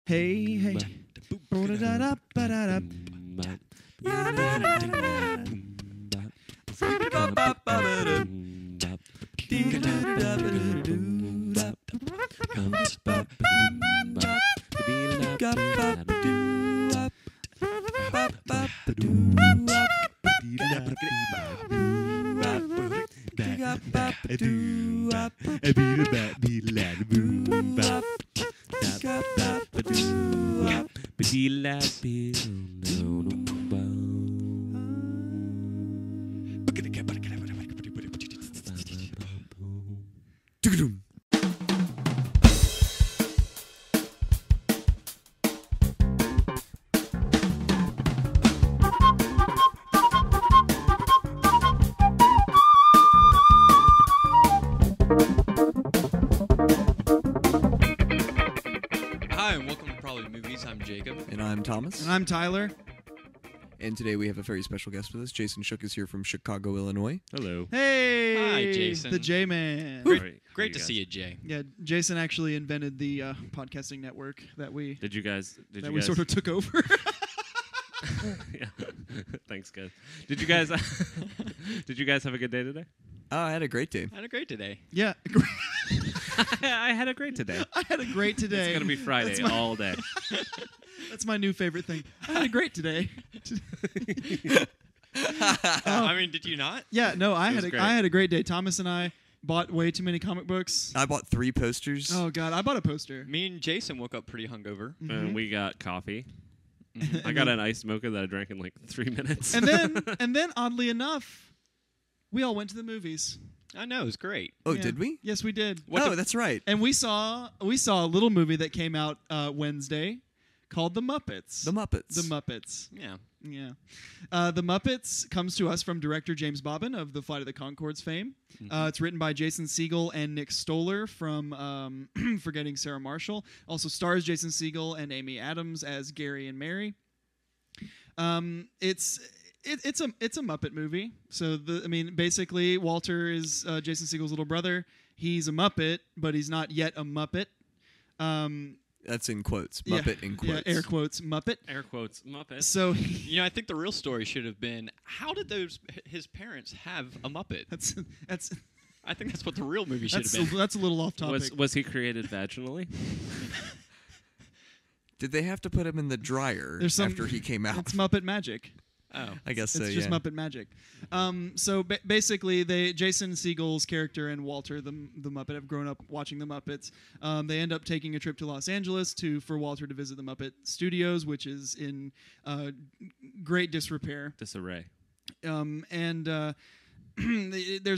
Hey, hey. Hi, and welcome to Probably Movies. I'm Jacob. And I'm Thomas. And I'm Tyler. And today we have a very special guest with us. Jason Shook is here from Chicago, Illinois. Hello. Hey! Hi, Jason. The J-Man. Great to see you, Jay. Yeah, Jason actually invented the podcasting network that we Did you guys sort of took over. Yeah. Thanks, guys. Did you guys Did you guys have a good day today? Oh, I had a great day. I had a great today. Yeah. I had a great today. I had a great today. It's going to be Friday all day. That's my new favorite thing. I had a great today. I mean, did you not? Yeah, no, I was had great. I had a great day. Thomas and I bought way too many comic books. I bought 3 posters. Oh God, I bought a poster. Me and Jason woke up pretty hungover. And we got coffee. I got an iced mocha that I drank in like 3 minutes. And then oddly enough, we all went to the movies. I know, it was great. Oh, Yeah. did we? Yes, we did. That's right. And we saw a little movie that came out Wednesday called The Muppets. The Muppets. The Muppets. Yeah. Yeah. The Muppets comes to us from director James Bobbin of the Flight of the Conchords fame. It's written by Jason Segel and Nick Stoller from Forgetting Sarah Marshall. Also stars Jason Segel and Amy Adams as Gary and Mary. It's a Muppet movie. So basically Walter is Jason Segel's little brother. He's a Muppet, but he's not yet a Muppet. That's in quotes. Muppet in quotes. Yeah, air quotes, Muppet. Air quotes, Muppet. So You know, I think the real story should have been, how did his parents have a Muppet? that's I think that's what the real movie should have been. that's a little off topic. Was he created vaginally? Did they have to put him in the dryer after he came out? It's Muppet magic. Oh. I guess so, It's just Muppet magic. So basically, Jason Segel's character and Walter, the Muppet, have grown up watching the Muppets. They end up taking a trip to Los Angeles for Walter to visit the Muppet Studios, which is in great disrepair. Disarray. There's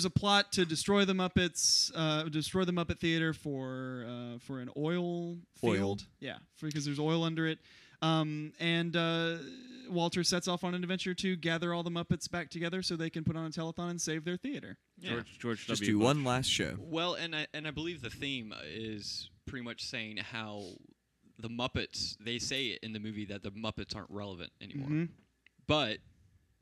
a plot to destroy the Muppets, destroy the Muppet Theater for an oil field. Yeah, because there's oil under it. Walter sets off on an adventure to gather all the Muppets back together so they can put on a telethon and save their theater. Yeah. George Just W. do Bush. one last show. Well, and I believe the theme is pretty much saying how the Muppets, they say it in the movie that the Muppets aren't relevant anymore. But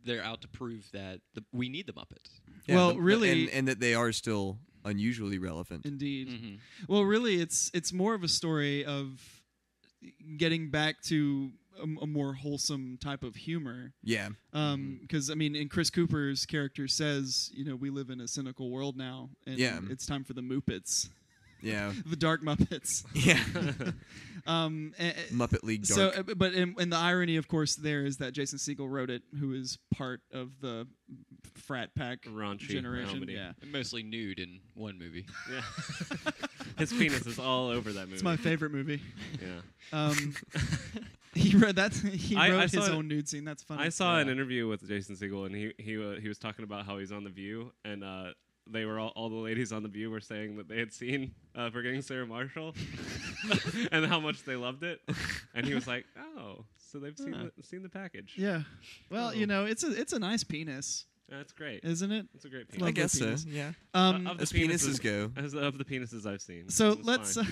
they're out to prove that we need the Muppets. Yeah, Well, really- and that they are still unusually relevant. Indeed. Well, really, it's more of a story of getting back to a more wholesome type of humor. Yeah. Because and Chris Cooper's character says, we live in a cynical world now, and it's time for the Muppets. Yeah. The Dark Muppets. Yeah. Muppet League Dark. So, but and the irony, of course, there is that Jason Segel wrote it, who is part of the frat pack Raunchy generation. comedy. Yeah, Mostly nude in one movie. Yeah. His penis is all over that movie. it's my favorite movie. Yeah. He wrote that. He I wrote saw his it- own nude scene. That's funny. I saw an interview with Jason Segel, and he was talking about how he's on The View, and they were all the ladies on The View were saying that they had seen Forgetting Sarah Marshall, and how much they loved it, and he was like, "Oh, so they've seen the package." Yeah. Well, Oh. it's a nice penis, That's great. isn't it? It's a great It's penis. I lovely guess penis. so. Yeah. Of the As penises go. As of the penises I've seen. So it's let's. fine.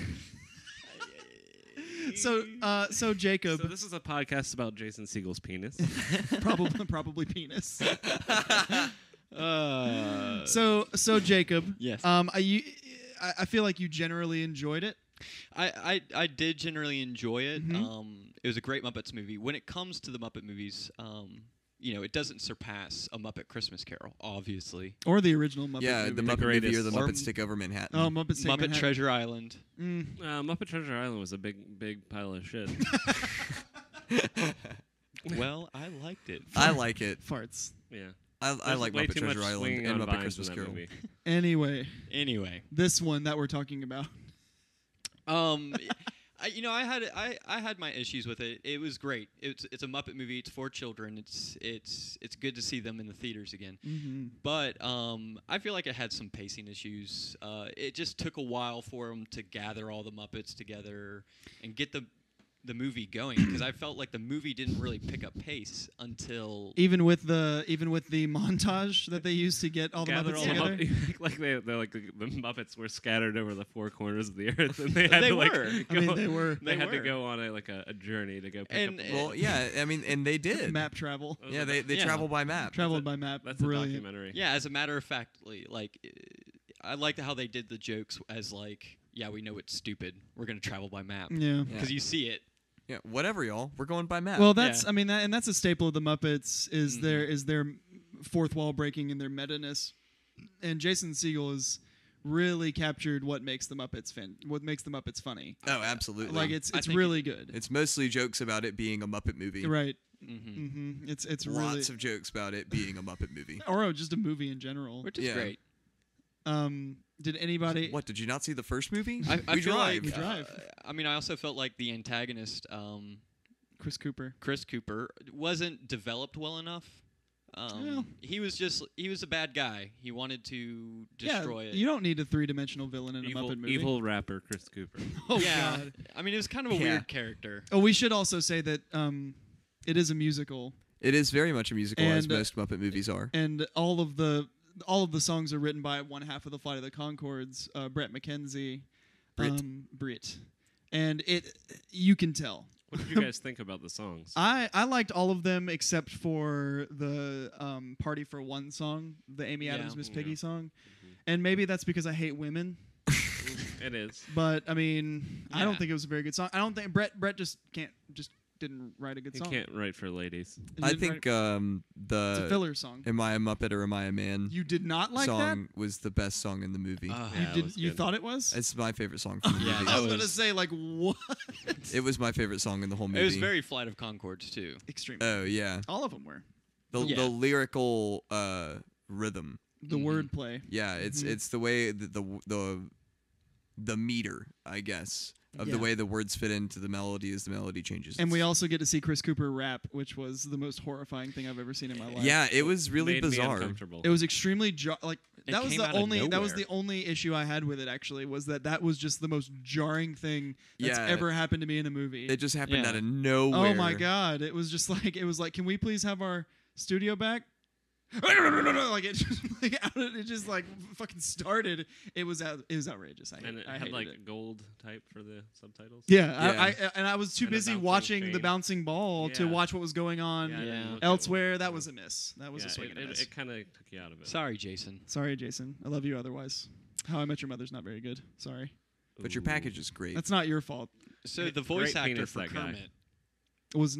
So Jacob, So this is a podcast about Jason Segel's penis. probably penis. Uh, So Jacob. Yes. I feel like you generally enjoyed it. I did generally enjoy it. Mhm. It was a great Muppets movie. When it comes to the Muppet movies, it doesn't surpass A Muppet Christmas Carol, obviously. Or the original Muppet Yeah, movie. the Muppet movie or the Or Muppets Take Over Manhattan. Oh, Muppets Take Muppet Manhattan. Treasure Island. Muppet Treasure Island was a big pile of shit. Well, I liked it. I like it. Farts. Yeah. I There's like way Muppet too Treasure much Island swinging and on Muppet vines Christmas in that Carol. movie. Anyway, This one that we're talking about. I had my issues with it. It was great. It's a Muppet movie. It's for children. It's good to see them in the theaters again. Mm-hmm. But I feel like it had some pacing issues. It just took a while for them to gather all the Muppets together and get the movie going, because I felt like the movie didn't really pick up pace until Even with the montage that they used to get all the Gather Muppets all the together. Muppets, like they're like the Muppets were scattered over the four corners of the earth, and they had They to like. were. I mean, they were. They had to were. go on a journey to go pick And- up. The Well, yeah, I mean, and they did. Map travel. Those Yeah, are they the- travel by map. Traveled by map. That's a Brilliant. documentary. Yeah, as a matter of fact, I liked how they did the jokes as yeah, we know it's stupid. We're gonna travel by map Yeah. Yeah. because you see it. Yeah, whatever, y'all. We're going by map. Well, that's Yeah. I mean, and that's a staple of the Muppets is Mhm. their fourth wall breaking and their meta-ness. And Jason Segel has really captured what makes the Muppets funny. oh, absolutely. Like it's I think really good. It's mostly jokes about it being a Muppet movie. Right. Mm-hmm. Mm-hmm. It's really Lots of jokes about it being a Muppet movie. or just a movie in general. Which is Yeah. great. Did anybody? What, did you not see the first movie? I We feel Drive. We like Drive. I also felt like the antagonist, Chris Cooper. Chris Cooper, wasn't developed well enough. Well. He was a bad guy. He wanted to destroy yeah, it. You don't need a three-dimensional villain in a Muppet movie. Evil rapper Chris Cooper. Oh yeah, God. I mean, it was kind of a Yeah. weird character. Oh, we should also say that it is a musical, It is very much a musical, as And, most Muppet movies are. and all of the songs are written by one half of the Flight of the Conchords, Brett McKenzie, Britt, and you can tell. What did you guys think about the songs? I liked all of them except for the Party for One song, the Amy Yeah. Adams Miss Piggy Yeah. song, and maybe that's because I hate women. It is. But I mean, I don't Yeah. think it was a very good song. I don't think Brett just didn't write a good He song. can't write for ladies. He I didn't think write- it's a the filler song. Am I a Muppet or Am I a Man You did not like song was the best song in the movie. Ah. Yeah, it was You good. thought it was? It's my favorite song from the Yeah, movie. that I was was- gonna say like what? It was my favorite song in the whole movie. It was very Flight of Conchords too. Extreme. Oh, yeah. All of them were. Yeah. The lyrical rhythm. The Mhm. wordplay. Yeah, it's Mhm. it's the way the meter, I guess, of the Yeah. way the words fit into the melody as the melody changes. And we It's- also get to see Chris Cooper rap, which was the most horrifying thing I've ever seen in my life. Yeah, it was really Made me bizarre. uncomfortable. It was extremely It that was came the out of only that was nowhere. the only issue I had with it actually was that was just the most jarring thing that's Yeah. ever happened to me in a movie. It just happened Yeah. out of nowhere. Oh my god! It was just like can we please have our studio back? Like it just like fucking started. It was outrageous. and it I had hated like it. gold type for the subtitles. Yeah, Yeah. I was too And a busy bouncing watching the chain. bouncing ball to Yeah. watch what was going on Yeah, I didn't Yeah. look at elsewhere. it. That was a miss. That was a swing and a miss. It kind of took you out of it. Sorry, Jason. Sorry, Jason. I love you otherwise. How I Met Your Mother's not very good. Sorry. But your Ooh. package is great. That's not your fault. So Great- the voice great actor penis, for that guy. Kermit. It was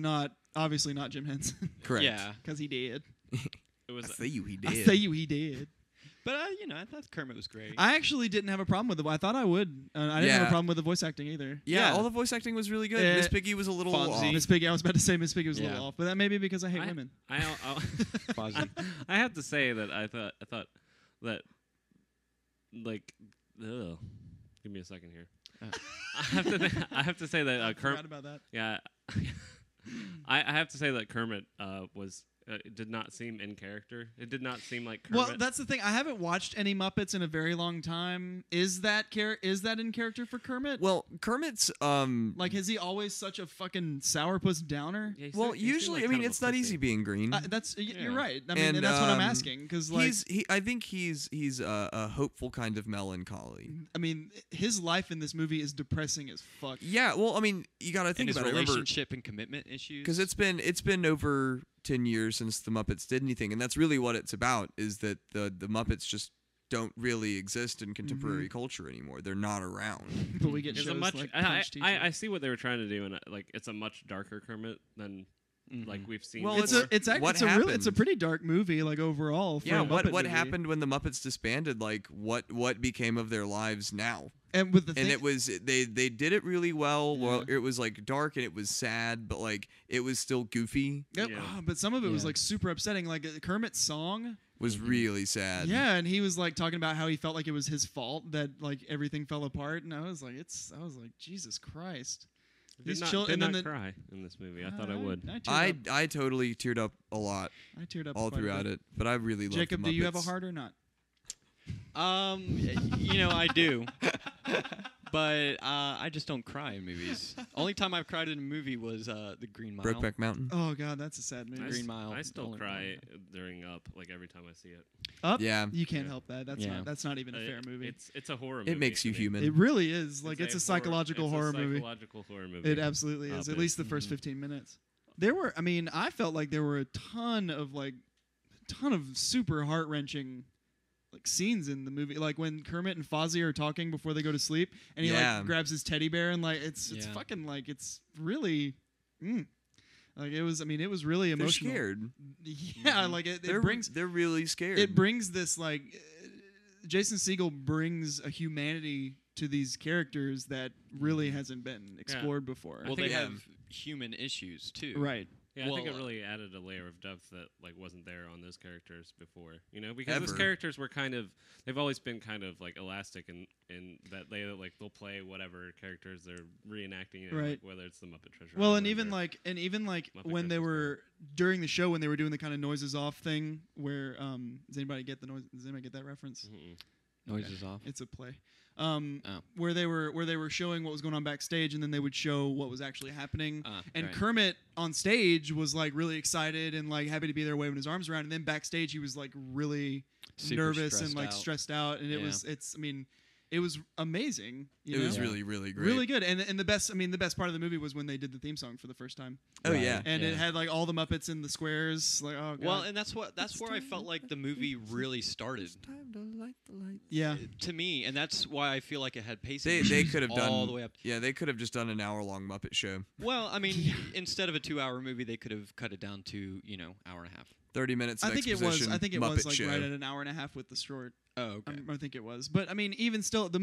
obviously not Jim Henson Correct. Yeah, because he did. It was I say you, he I did. say you, he did. but I thought Kermit was great. I actually didn't have a problem with it. I thought I would. I didn't have Yeah. a problem with the voice acting either. Yeah, Yeah. all the voice acting was really good. Eh, Miss Piggy was a little Fonzie. off. Miss Piggy. I was about to say Miss Piggy was a Yeah. little off, but that may be because I hate I- women. I'll Fozzie. I have to say that I thought that like ugh. Give me a second here. I have to say that I Kermit. forgot about that. Yeah, I have to say that Kermit was did not seem in character. It did not seem like Kermit. Well, that's the thing. I haven't watched any Muppets in a very long time. Is that in character for Kermit? Well, Kermit's Like, is he always such a fucking sourpuss downer? Yeah, he well, seemed- he seemed usually, like I mean, kind of a it's not easy pussy. being green. You're Yeah. right. I mean, And, and that's what I'm um, asking because, like, I think he's a hopeful kind of melancholy. I mean, his life in this movie is depressing as fuck. Yeah, well, I mean, you got to And think his about it. Remember, relationship and commitment issues. because it's been over 10 years since the Muppets did anything, and that's really what it's about. Is that the Muppets just don't really exist in contemporary culture anymore. They're not around. But we get It's shows a much. like I, Punch Teacher. I see what they were trying to do, and like it's a much darker Kermit than like we've seen. Well, it's before. What it's a happened? pretty dark movie, like overall. For Yeah, a what Muppet movie. happened when the Muppets disbanded? Like, what became of their lives now? And with the And thing, it was they did it really well. Well, Yeah. it was like dark and it was sad, but like it was still goofy. Yep. Yeah. But some of it was Yeah. like super upsetting. Like Kermit's song. Was really sad. Yeah, and he was like talking about how he felt like it was his fault that like everything fell apart, and I was like, Jesus Christ. Did not, and then not cry in this movie. I thought I would. I totally teared up a lot I teared up all quite a throughout bit. it, but I really loved Jacob, the do you have a Muppets. heart or not? I do. But I just don't cry in movies. Only time I've cried in a movie was The Green Mile. Brokeback Mountain. Oh God, that's a sad movie. Green Mile. I still Only cry one. during Up, like every time I see it. Up? Yeah. You can't Yeah. help that. Yeah. That's not even a fair movie. It's a horror movie. It makes to you me. human. It really is. Like it's a horror- psychological horror movie. Psychological horror movie. It absolutely is. Up At least the first 15 minutes. I felt like there were a ton of super heart wrenching like scenes in the movie. Like when Kermit and Fozzie are talking before they go to sleep, and he Yeah. like grabs his teddy bear and like it's Yeah. fucking like it's really. Like it was. I mean, it was really They're emotional. scared. Yeah, like it They're brings they're really scared. it brings this like Jason Segel brings a humanity to these characters that really hasn't been explored before. Well, think- they yeah. have human issues too. Right. Yeah, I think it Well, really added a layer of depth that like wasn't there on those characters before. You know, because those Ever. characters were they've always been kind of like elastic in that they'll play whatever characters they're reenacting, you know, Right. like, whether it's the Muppet Treasure. Well, Island and even or- like Muppet when they Christmas were during the show when they were doing the kind of noises off thing where does anybody get the noise? Does anybody get that reference? Mm-mm. Noises off. It's a play. Oh. Where they were showing what was going on backstage, and then they would show what was actually happening. And right. Kermit on stage was like really excited and like happy to be there, waving his arms around. And then backstage, he was like really Super nervous and stressed like out. stressed out. And it was amazing. You It know? was really really great. really good. And the best part of the movie was when they did the theme song for the first time. Oh Right. yeah. And Yeah. it had like all the Muppets in the squares. Like oh god. Well, and that's where I felt like the movie really started Time to light the lights. yeah. to me, and that's why I feel like it had pacing. They issues could have all done the way up. Yeah, they could have just done an hour-long Muppet show. Well, I mean, instead of a 2-hour movie, they could have cut it down to hour and a half. 30 minutes of I think it was exposition, like Muppet show. right at an hour and a half with the short. Oh, okay. I think it was. But I mean, even still, the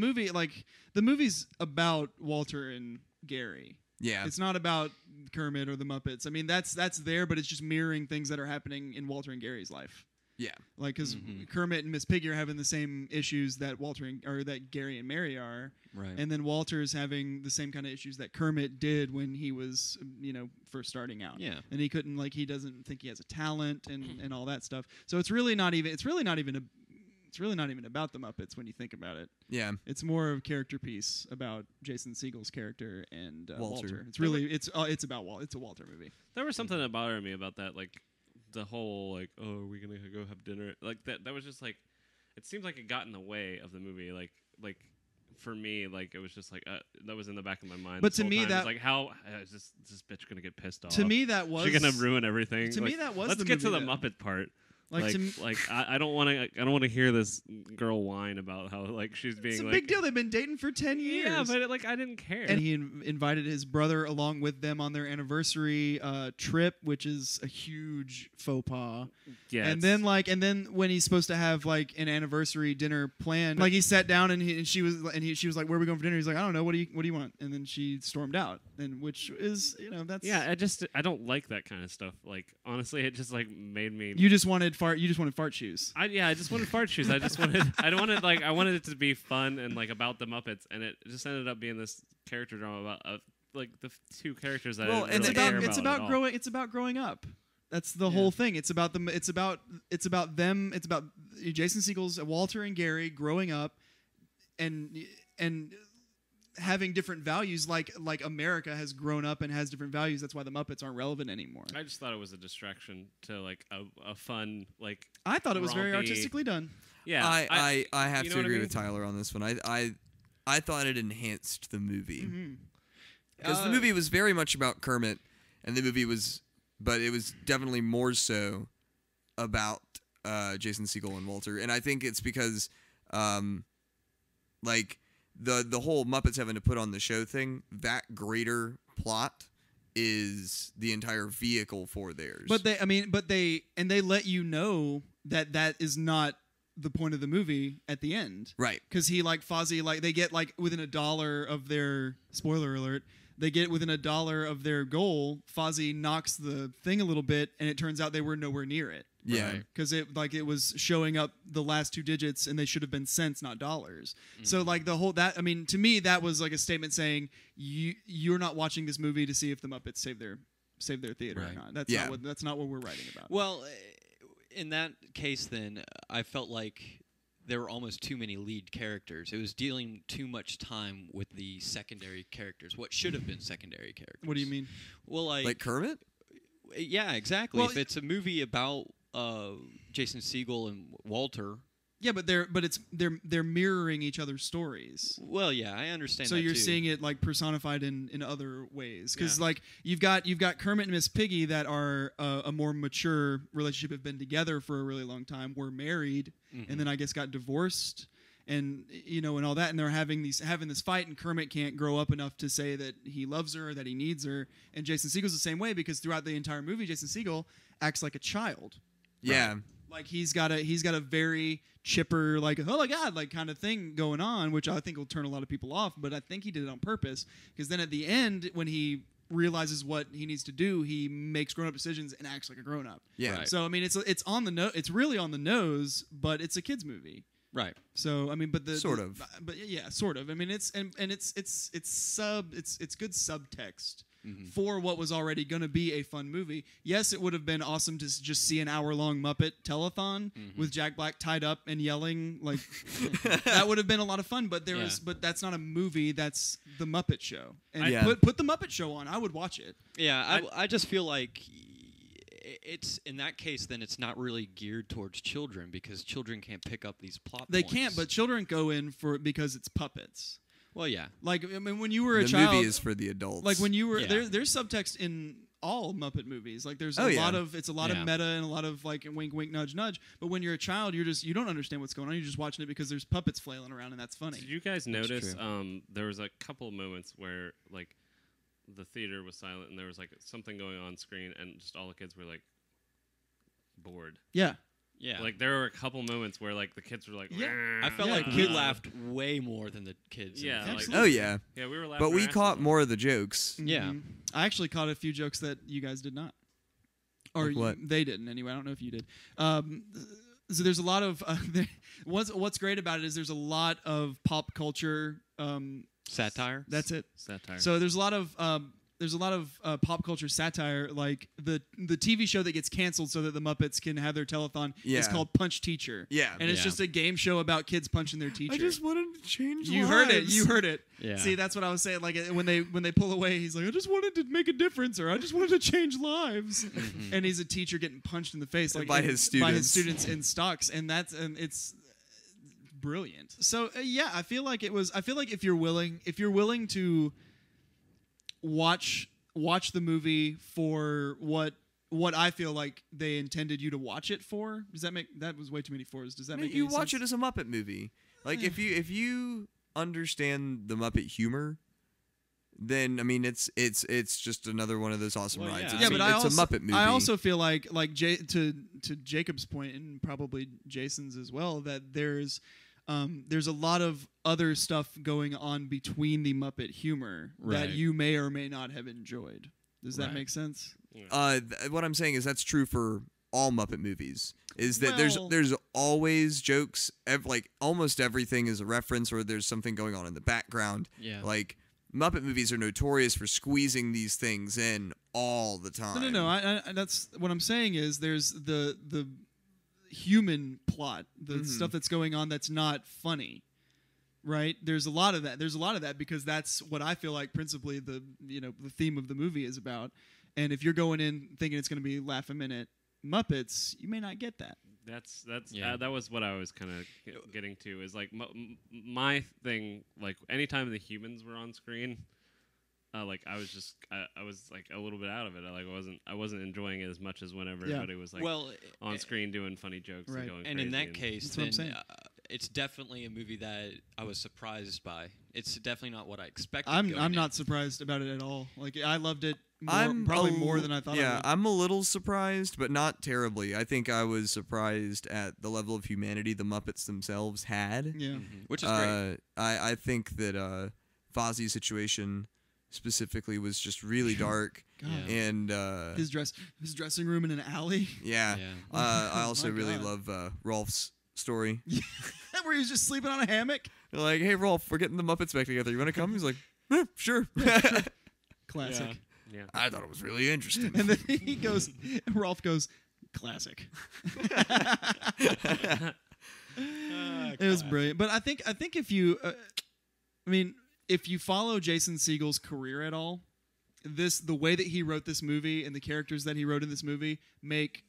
movie's about Walter and Gary. Yeah. It's not about Kermit or the Muppets. I mean, that's there, but it's just mirroring things that are happening in Walter and Gary's life. Yeah. Like, because Mhm. Kermit and Miss Piggy are having the same issues that that Gary and Mary are, Right. and then Walter's having the same kind of issues that Kermit did when he was, first starting out. Yeah. And he couldn't, he doesn't think he has a talent and all that stuff. So it's really not even about the Muppets when you think about it. Yeah. It's more of a character piece about Jason Segel's character and Walter. It's really it's about It's a Walter movie. There was something that bothered me about that, like the whole like, oh, are we gonna go have dinner? Like that was just like, it seemed like it got in the way of the movie. Like for me, like it was just like that was in the back of my mind. But this to whole me time. that- It's like how is this bitch gonna get pissed off? To me, that was she's gonna ruin everything. To me, that was Let's the get to the movie that- Muppet part. Like, to me- I don't want to hear this girl whine about how like she's being It's a like big deal. They've been dating for 10 years. Yeah, but I didn't care. And he invited his brother along with them on their anniversary trip, which is a huge faux pas. yeah, And it's- then when he's supposed to have like an anniversary dinner planned, like he sat down and she was like, "Where are we going for dinner?" He's like, "I don't know. What do you want?" And then she stormed out, and which is that's yeah, I don't like that kind of stuff. Like honestly, it just like made me. You just wanted fart shoes. I just wanted fart shoes. I wanted it to be fun and like about the Muppets, and it just ended up being this character drama about like the two characters that Well, I and didn't really care It's at about all. growing. It's about growing up. That's the whole thing. It's about them. It's about them. It's about Jason Segel's Walter and Gary growing up, and having different values. Like America has grown up and has different values. That's why the Muppets aren't relevant anymore. I just thought it was a distraction to like a fun like. I thought it was very rompy- artistically done. Yeah, I have you know to what I agree mean? with Tyler on this one. I thought it enhanced the movie. Mm-hmm. Because the movie was very much about Kermit, and but it was definitely more so about Jason Segel and Walter. And I think it's because like the whole Muppets having to put on the show thing, that greater plot is the entire vehicle for theirs. But they let you know that is not the point of the movie at the end. Right. Because Fozzie, they get within $1 of their, spoiler alert, they get within $1 of their goal. Fozzie knocks the thing a little bit, and it turns out they were nowhere near it. Yeah. Because it was showing up the last 2 digits, and they should have been cents, not dollars. So the whole to me that was a statement saying you're not watching this movie to see if the Muppets save their theater or not. That's not what we're writing about. Well, in that case, then I felt like there were almost too many lead characters. It was dealing too much time with the secondary characters. What should have been secondary characters. What do you mean? Well, like Kermit? Yeah, exactly. Well, if it's a movie about Jason Segel and Walter. Yeah, but they're mirroring each other's stories. Well, yeah, I understand. So that you're too. seeing it personified in other ways, because you've got Kermit and Miss Piggy that are a more mature relationship, have been together for a really long time, were married, and then I guess got divorced, and and all that, and they're having this fight, and Kermit can't grow up enough to say that he loves her or that he needs her, and Jason Segel's the same way, because throughout the entire movie, Jason Segel acts like a child. Yeah. Like he's got a very chipper, oh my god, kind of thing going on, which I think will turn a lot of people off. But I think he did it on purpose, because then at the end, when he realizes what he needs to do, he makes grown up decisions and acts like a grown up. Yeah. Right. So it's on the it's really on the nose, but it's a kids movie. Right. So but sort of. But yeah, sort of. It's good subtext. For what was already going to be a fun movie. Yes, it would have been awesome to just see an hour-long Muppet telethon with Jack Black tied up and yelling. That would have been a lot of fun. But but that's not a movie. That's the Muppet Show. And put the Muppet Show on. I would watch it. Yeah, I just feel like it's in that case. Then it's not really geared towards children, because children can't pick up these plot. They points. can't, but children go in for it because it's puppets. Well, yeah. When you were a the child, movie is for the adults. when you were there's subtext in all Muppet movies. There's a lot of meta and a lot of wink wink nudge nudge. But when you're a child, you don't understand what's going on. You're just watching it because there's puppets flailing around, and that's funny. Did you guys notice there was a couple of moments where the theater was silent and there was something going on screen and just all the kids were bored? Yeah. Yeah. There were a couple moments where the kids were I felt like we laughed way more than the kids. Yeah. Oh yeah. Yeah, we were laughing. But we caught more of the jokes. Yeah. I actually caught a few jokes that you guys did not. Or what? They didn't anyway. I don't know if you did. So there's a lot of what's great about it is there's a lot of pop culture satire. That's it. Satire. So there's a lot of pop culture satire, like the TV show that gets canceled so that the Muppets can have their telethon is called Punch Teacher. Yeah. And it's just a game show about kids punching their teacher. I just wanted to change You lives. heard it. Yeah. See, that's what I was saying. When they pull away, he's like, I just wanted to make a difference, or I just wanted to change lives. And he's a teacher getting punched in the face by his students in stocks, and it's brilliant. So I feel like if you're willing to watch the movie for what I feel like they intended you to watch it for. Does that make that was way too many fours? Does that make you any watch sense? it as a Muppet movie? If you understand the Muppet humor, then it's just another one of those awesome rides. yeah. It's, But it's a Muppet movie. I also feel like to Jacob's point, and probably Jason's as well, that there's a lot of other stuff going on between the Muppet humor that you may or may not have enjoyed. Does that make sense? What I'm saying is that's true for all Muppet movies. Is that Well- there's always jokes. Almost everything is a reference, or there's something going on in the background. Yeah. Muppet movies are notorious for squeezing these things in all the time. No. I that's what I'm saying is there's the human plot, the stuff that's going on that's not funny, right? There's a lot of that because that's what I feel like principally the theme of the movie is about. And if you're going in thinking it's going to be laugh a minute Muppets, you may not get that. That's that was what I was kind of getting to. Is my thing. Anytime the humans were on screen, I was a little bit out of it. I wasn't enjoying it as much as when everybody was on screen doing funny jokes and going And crazy. in that case, That's what I'm then saying. it's definitely a movie that I was surprised by. It's definitely not what I expected. I'm going in. not surprised about it at all. Like I loved it I'm probably more than I thought. Yeah, I would. I'm a little surprised, but not terribly. I think I was surprised at the level of humanity the Muppets themselves had. Yeah. Which is great. I think that Fozzie's situation specifically was just really dark. God. Yeah. And His dressing room in an alley. yeah. Yeah. I also My really God. love Rolf's story. Where he was just sleeping on a hammock. They're like, hey Rolf, we're getting the Muppets back together. You want to come? He's like, sure. Classic. Yeah. I thought it was really interesting. And then he goes, Rolf goes, classic. It was brilliant. But I think if you, if you follow Jason Segel's career at all, the way that he wrote this movie and the characters that he wrote in this movie make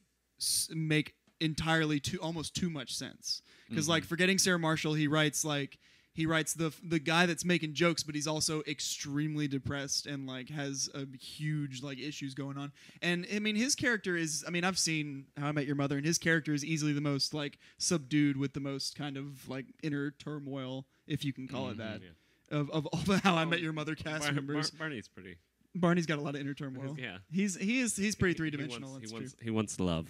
entirely almost too much sense. Because like Forgetting Sarah Marshall, he writes the guy that's making jokes, but he's also extremely depressed and like has a huge like issues going on. And I mean, his character is, I've seen How I Met Your Mother, and his character is easily the most like subdued with the most kind of like inner turmoil, if you can call it that, of all the How I Met Your Mother cast members. Barney's pretty. Barney's got a lot of inner turmoil. Yeah. He's pretty three-dimensional. He wants love.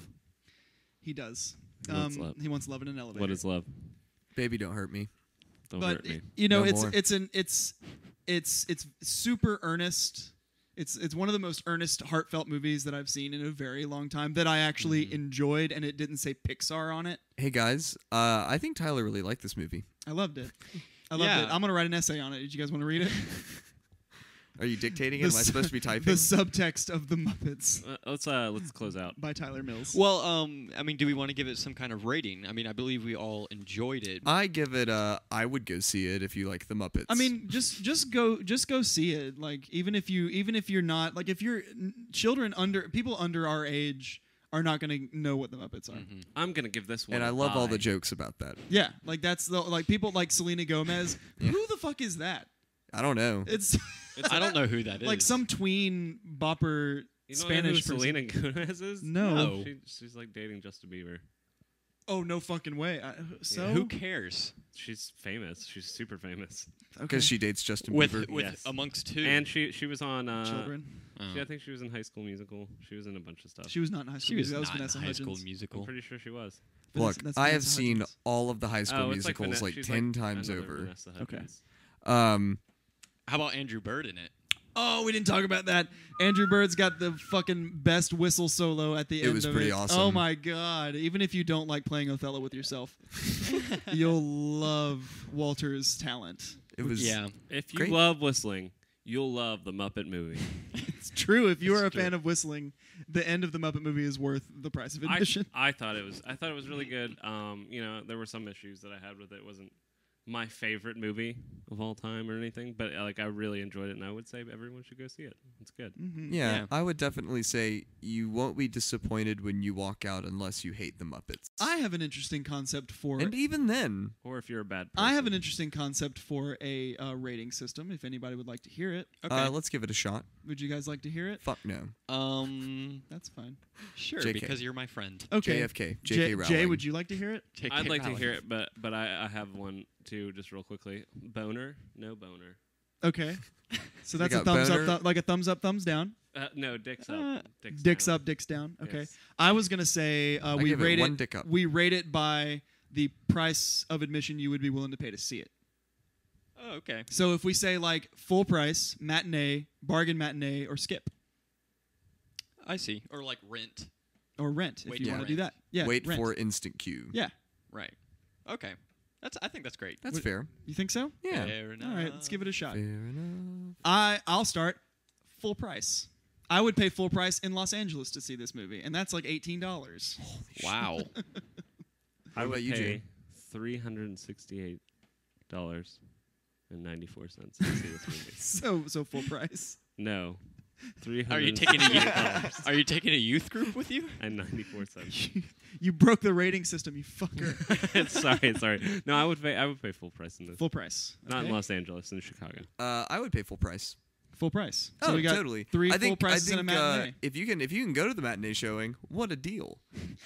He does. He wants love. He wants love in an elevator. What is love? Baby, don't hurt me. Don't But hurt me. you know, No it's super earnest. It's one of the most earnest, heartfelt movies that I've seen in a very long time that I actually enjoyed, and it didn't say Pixar on it. Hey guys, I think Tyler really liked this movie. I loved it. I loved it. I'm gonna write an essay on it. Did you guys want to read it? Are you dictating it? Am I supposed to be typing? The subtext of The Muppets Let's close out. by Tyler Mills. Well, do we want to give it some kind of rating? I believe we all enjoyed it. I give it I would go see it if you like the Muppets. Just go see it. Like even if you're not like if you're people under our age are not gonna know what the Muppets are. I'm gonna give this one. And I love all the jokes about that. Yeah, like that's the like people like Selena Gomez. Yeah. Who the fuck is that? I don't know. It's I don't know who that is. like some tween bopper You don't Spanish know who person. Selena Gomez is? No. She's like dating Justin Bieber. Oh no fucking way! So Who cares? She's famous. She's super famous. Because she dates Justin With Bieber. with amongst two. And she was on children. I think she was in High School Musical. She was in a bunch of stuff. She was not in High School She was Musical. That not was in Vanessa High School Hudgens. Musical. I'm pretty sure she was. Look, That's I have Vanessa seen Hudgens. all of the High School It's like Musicals like she's 10 times another over. Vanessa Okay. Hudgens. How about Andrew Bird in it? Oh, we didn't talk about that. Andrew Bird's got the fucking best whistle solo at the end. was of pretty it. awesome. Oh my god! Even if you don't like playing Othello with yourself, you'll love Walter's talent. It was Yeah. If you Great. love whistling, you'll love the Muppet movie. It's true. If you are a It's true. fan of whistling, the end of the Muppet movie is worth the price of admission. I thought it was really good. There were some issues that I had with it. It wasn't my favorite movie of all time or anything, but like I really enjoyed it, and I would say everyone should go see it. It's good. Yeah, Yeah. I would definitely say you won't be disappointed when you walk out unless you hate the Muppets. I have an interesting concept for. And even then, Or if you're a bad person. I have an interesting concept for a rating system. If anybody would like to hear it, let's give it a shot. would you guys like to hear it? Fuck no. That's fine. Sure, JK. because you're my friend. Okay. JFK, J.K. Rowling. Jay, would you like to hear it? I'd like to hear it, but I have one too, just real quickly. Boner, no boner. Okay. So that's a got thumbs boner? up, like a thumbs up, thumbs down. No, dicks up. Dicks down. up, dicks down. Okay. Yes. I was gonna say we give it rate one dick up. We rate it by the price of admission you would be willing to pay to see it. Oh, okay. So if we say like full price, matinee, bargain matinee, or skip, I see. Or like rent. or rent, if Wait you for want to do rent. that. Yeah. Wait rent. for instant queue. Yeah. Right. Okay. I think that's great. That's fair. You think so? Yeah. Fair enough. All right. Let's give it a shot. Fair enough. I'll start full price. I would pay full price in Los Angeles to see this movie, and that's like $18. Wow. What I about would you, pay Jay? $368.94 to see this movie. So full price. No, Are you taking Are you taking a youth group with you? and 94 cents. You broke the rating system, you fucker. sorry. No, I would pay full price in this. Full price. Not in Okay. Los Angeles, in Chicago. I would pay full price. full price. Oh, So we got totally. 3 I full think, prices I and think a matinee. if you can go to the matinee showing, what a deal!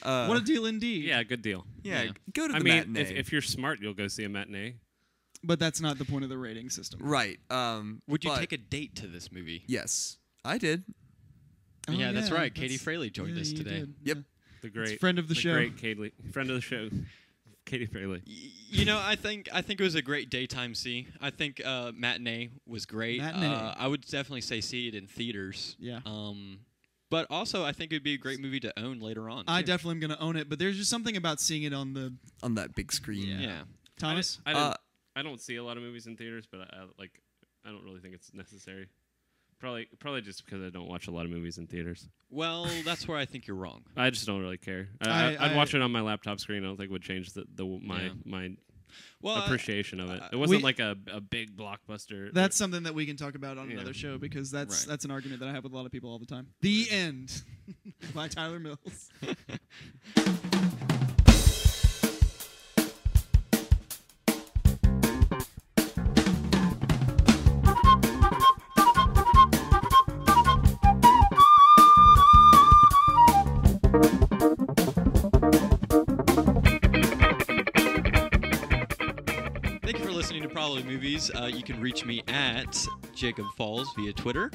What a deal indeed. Yeah, good deal. Yeah, Yeah. go to the I mean, matinee. if you're smart, you'll go see a matinee. But that's not the point of the rating system. right. Would you but- take a date to this movie? Yes, I did. Oh, yeah, that's right. Katie that's- Fraley joined yeah, us you today. did. Yep. Yeah. The great friend of the show. Great friend of the show, Katie Fraley. You know, I think it was a great daytime see. I think matinee was great. Matinee. I would definitely say see it in theaters. Yeah. But also, I think it'd be a great movie to own later on. I too. definitely am going to own it, but there's just something about seeing it on the On that big screen. Yeah. Thomas. I don't see a lot of movies in theaters, but I don't really think it's necessary. Probably just because I don't watch a lot of movies in theaters. Well, that's where I think you're wrong. I just don't really care. I- I'd watch it on my laptop screen. I don't think it would change my Yeah. my Well, appreciation of it. It we- wasn't like a big blockbuster. That's something that we can talk about on Yeah. another show because that's Right. an argument that I have with a lot of people all the time. The End by Tyler Mills. Thank you for listening to Probably Movies. You can reach me at Jacob Falls via Twitter.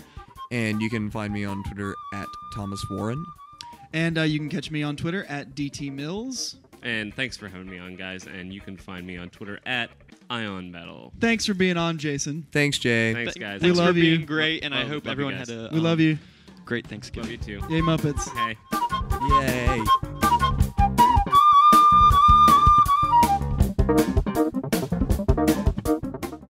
And you can find me on Twitter at Thomas Warren. And you can catch me on Twitter at DT Mills. And thanks for having me on, guys. And you can find me on Twitter at Ion Battle. Thanks for being on, Jason. Thanks, Jay. Thanks, guys. We Thanks love for you. being great, and I Love- hope love you everyone guys. had a We love you. great Thanksgiving. Love you too. Yay, Muppets. Hey. Yay.